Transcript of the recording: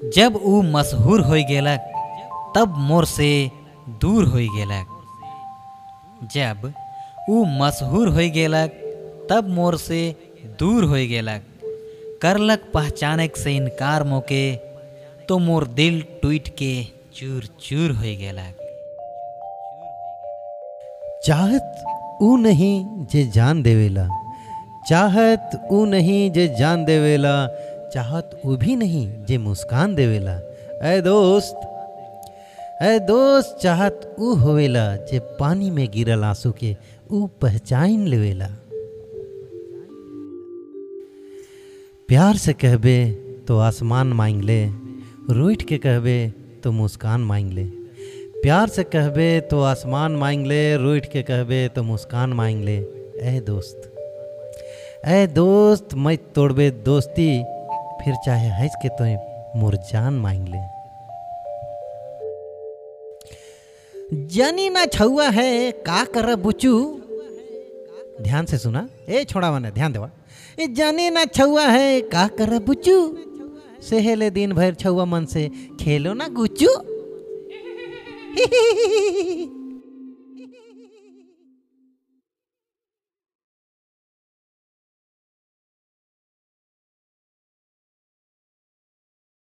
जब ऊ मशहूर हो गेलक तब मोर से दूर हो गेलक। जब ऊ मशहूर हो गेलक तब मोर से दूर हो गेलक। करलक पहचाने से इनकार मोके तो मोर दिल टूट के चूर चूर हो गेलक। चाहत ऊ नहीं जे जान देवेला, चाहत ऊ नहीं जे जान देवेला, चाहत ऊ भी नहीं जे मुस्कान देवेला। ऐ दोस्त चाहत ऊ होवेला जे पानी में गिरल आंसू के ऊ पहचान लेवेला। प्यार से कहबे तो आसमान मांग ले, रूठ के कहबे तो मुस्कान मांग ले। प्यार से कहबे तो आसमान मांग ले, रूठ के कहबे तो मुस्कान मांग ले। ऐ दोस्त मैं तोड़बे दोस्ती, फिर चाहे हंस के तो मोर जान मांग ले। जानी ना छुआ है का कर बुचू, ध्यान से सुना, ए छोड़ा मने ध्यान देवा। ए जानी ना छुआ है का कर बुचू, सेहेले दिन भर छुआ मन से खेलो ना गुचू।